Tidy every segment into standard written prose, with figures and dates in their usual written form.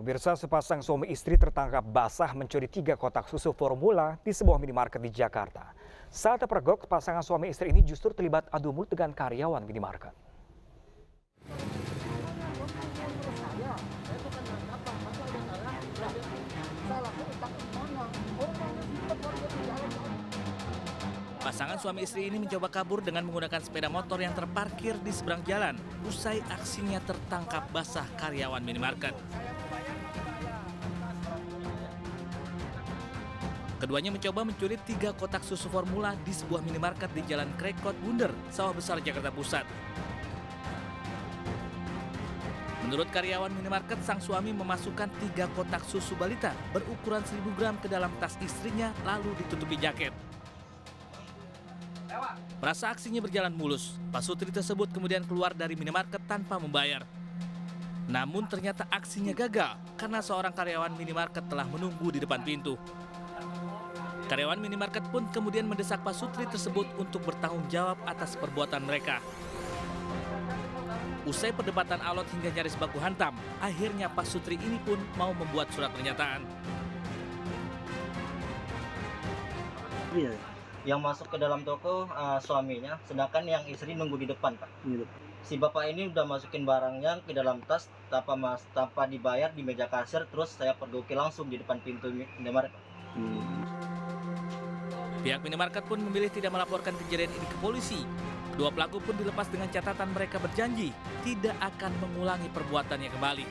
Pemirsa, sepasang suami istri tertangkap basah mencuri 3 kotak susu formula di sebuah minimarket di Jakarta. Saat terpergok, pasangan suami istri ini justru terlibat adu mulut dengan karyawan minimarket. Pasangan suami istri ini mencoba kabur dengan menggunakan sepeda motor yang terparkir di seberang jalan. Usai aksinya tertangkap basah karyawan minimarket. Keduanya mencoba mencuri 3 kotak susu formula di sebuah minimarket di Jalan Krekot Bunder, Sawah Besar, Jakarta Pusat. Menurut karyawan minimarket, sang suami memasukkan 3 kotak susu balita berukuran 1000 gram ke dalam tas istrinya lalu ditutupi jaket. Merasa aksinya berjalan mulus, pasutri tersebut kemudian keluar dari minimarket tanpa membayar. Namun ternyata aksinya gagal karena seorang karyawan minimarket telah menunggu di depan pintu. Karyawan minimarket pun kemudian mendesak pasutri tersebut untuk bertanggung jawab atas perbuatan mereka. Usai perdebatan alot hingga nyaris baku hantam, akhirnya pasutri ini pun mau membuat surat pernyataan. Iya. Yang masuk ke dalam toko suaminya, sedangkan yang istri nunggu di depan, Pak. Iya. Si bapak ini udah masukin barangnya ke dalam tas tanpa dibayar di meja kasir, terus saya pergoki langsung di depan pintu minimarket. Pihak minimarket pun memilih tidak melaporkan kejadian ini ke polisi. Kedua pelaku pun dilepas dengan catatan mereka berjanji tidak akan mengulangi perbuatannya kembali.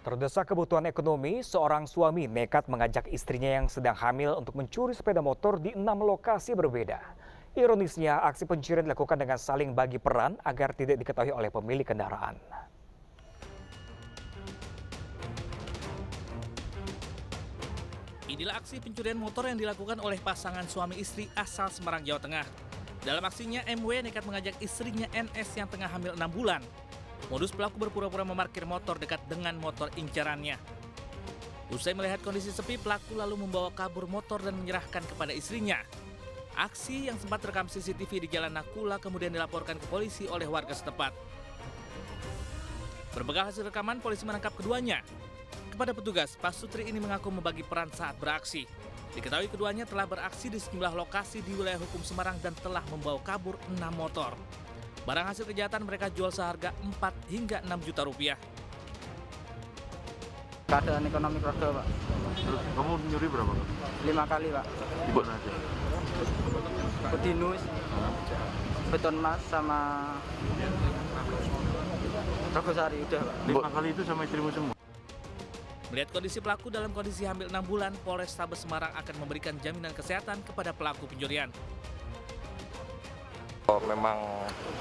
Terdesak kebutuhan ekonomi, seorang suami nekat mengajak istrinya yang sedang hamil untuk mencuri sepeda motor di 6 lokasi berbeda. Ironisnya, aksi pencurian dilakukan dengan saling bagi peran agar tidak diketahui oleh pemilik kendaraan. Inilah aksi pencurian motor yang dilakukan oleh pasangan suami istri asal Semarang, Jawa Tengah. Dalam aksinya, MW nekat mengajak istrinya NS yang tengah hamil 6 bulan. Modus pelaku berpura-pura memarkir motor dekat dengan motor incarannya. Usai melihat kondisi sepi, pelaku lalu membawa kabur motor dan menyerahkan kepada istrinya. Aksi yang sempat terekam CCTV di Jalan Nakula kemudian dilaporkan ke polisi oleh warga setempat. Berbekal hasil rekaman, polisi menangkap keduanya. Kepada petugas, pasutri ini mengaku membagi peran saat beraksi. Diketahui keduanya telah beraksi di sejumlah lokasi di wilayah hukum Semarang dan telah membawa kabur 6 motor. Barang hasil kejahatan mereka jual seharga 4 hingga 6 juta rupiah. Keadaan ekonomi keluarga, Pak. Terus kamu nyuri berapa? 5 kali, Pak. Di mana aja? Bedinus, Beton Mas, sama Rogosari, udah, Pak. 5 kali itu sama istrimu semua? Melihat kondisi pelaku dalam kondisi hamil 6 bulan, Polrestabes Semarang akan memberikan jaminan kesehatan kepada pelaku pencurian. Kalau memang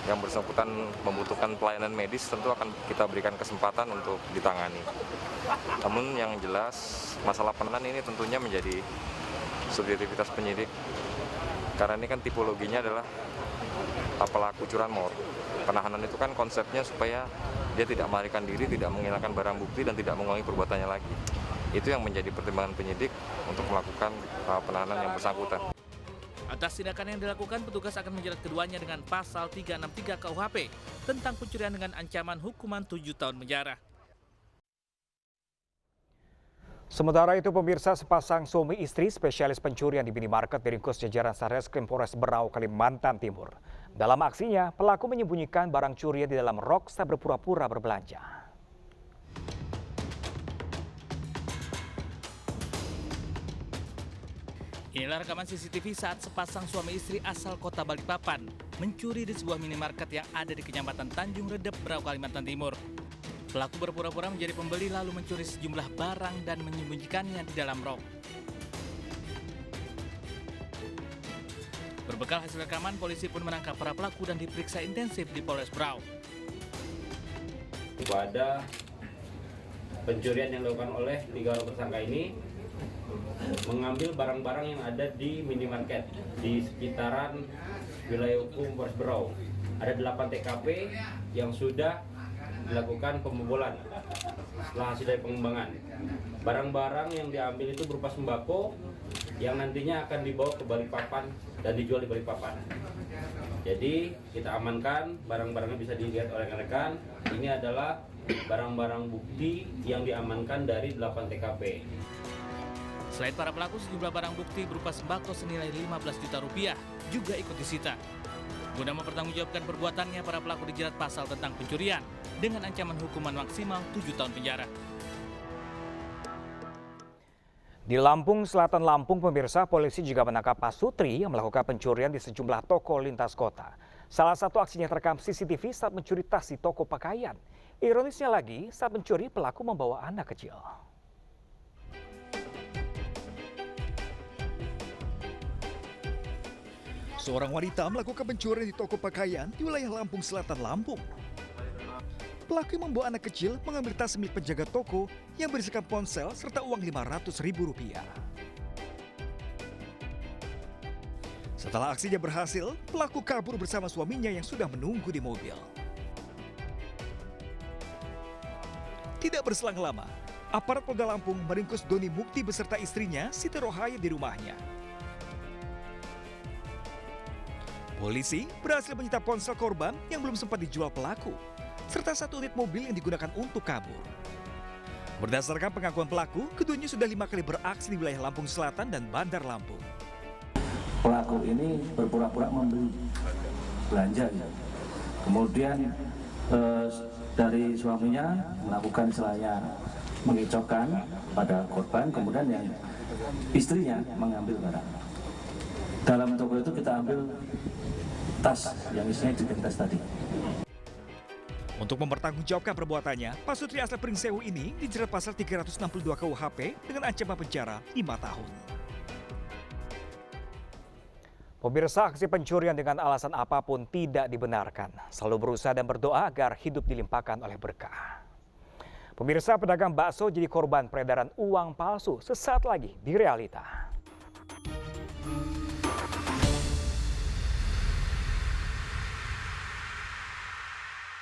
yang bersangkutan membutuhkan pelayanan medis, tentu akan kita berikan kesempatan untuk ditangani. Namun yang jelas, masalah penahanan ini tentunya menjadi subjektivitas penyidik. Karena ini kan tipologinya adalah pelaku curanmor. Penahanan itu kan konsepnya supaya dia tidak melarikan diri, tidak menghilangkan barang bukti, dan tidak mengulangi perbuatannya lagi. Itu yang menjadi pertimbangan penyidik untuk melakukan penahanan yang bersangkutan. Atas tindakan yang dilakukan, petugas akan menjerat keduanya dengan pasal 363 KUHP tentang pencurian dengan ancaman hukuman 7 tahun penjara. Sementara itu, pemirsa, sepasang suami istri spesialis pencurian di minimarket diringkus jajaran Satreskrim Polres Berau, Kalimantan Timur. Dalam aksinya, pelaku menyembunyikan barang curian di dalam rok saat berpura-pura berbelanja. Inilah rekaman CCTV saat sepasang suami istri asal kota Balikpapan mencuri di sebuah minimarket yang ada di Kecamatan Tanjung Redep, Berau, Kalimantan Timur. Pelaku berpura-pura menjadi pembeli lalu mencuri sejumlah barang dan menyembunyikannya di dalam rok. Berbekal hasil rekaman, polisi pun menangkap para pelaku dan diperiksa intensif di Polres Berau. Pada pencurian yang dilakukan oleh 3 orang tersangka ini mengambil barang-barang yang ada di minimarket di sekitaran wilayah hukum Polres Berau. Ada 8 TKP yang sudah dilakukan pembobolan setelah hasil dari pengembangan. Barang-barang yang diambil itu berupa sembako yang nantinya akan dibawa ke Balikpapan dan dijual di Balikpapan. Jadi kita amankan, barang-barangnya bisa dilihat oleh rekan-rekan. Ini adalah barang-barang bukti yang diamankan dari 8 TKP. Selain para pelaku, sejumlah barang bukti berupa sembako senilai 15 juta rupiah juga ikut disita. Guna mempertanggungjawabkan perbuatannya, para pelaku dijerat pasal tentang pencurian dengan ancaman hukuman maksimal 7 tahun penjara. Di Lampung Selatan Lampung, pemirsa, polisi juga menangkap Pak Sutri yang melakukan pencurian di sejumlah toko lintas kota. Salah satu aksinya terekam CCTV saat mencuri tas di toko pakaian. Ironisnya lagi, saat mencuri pelaku membawa anak kecil. Seorang wanita melakukan pencurian di toko pakaian di wilayah Lampung Selatan, Lampung. Pelaku yang membawa anak kecil mengambil tas milik penjaga toko yang berisikan ponsel serta uang Rp500.000. Setelah aksinya berhasil, pelaku kabur bersama suaminya yang sudah menunggu di mobil. Tidak berselang lama, aparat Polda Lampung meringkus Doni Mukti beserta istrinya Siti Rohaya di rumahnya. Polisi berhasil menyita ponsel korban yang belum sempat dijual pelaku, serta 1 unit mobil yang digunakan untuk kabur. Berdasarkan pengakuan pelaku, keduanya sudah 5 kali beraksi di wilayah Lampung Selatan dan Bandar Lampung. Pelaku ini berpura-pura membeli belanja, kemudian dari suaminya melakukan istilahnya mengecokkan pada korban, kemudian yang istrinya mengambil barang. Dalam toko itu kita ambil tas yang isinya identitas tadi. Untuk mempertanggungjawabkan perbuatannya, Pak Sutri asal Pringsewu ini dijerat pasal 362 KUHP dengan ancaman penjara 5 tahun. Pemirsa, aksi pencurian dengan alasan apapun tidak dibenarkan. Selalu berusaha dan berdoa agar hidup dilimpahkan oleh berkah. Pemirsa, pedagang bakso jadi korban peredaran uang palsu sesaat lagi di Realita.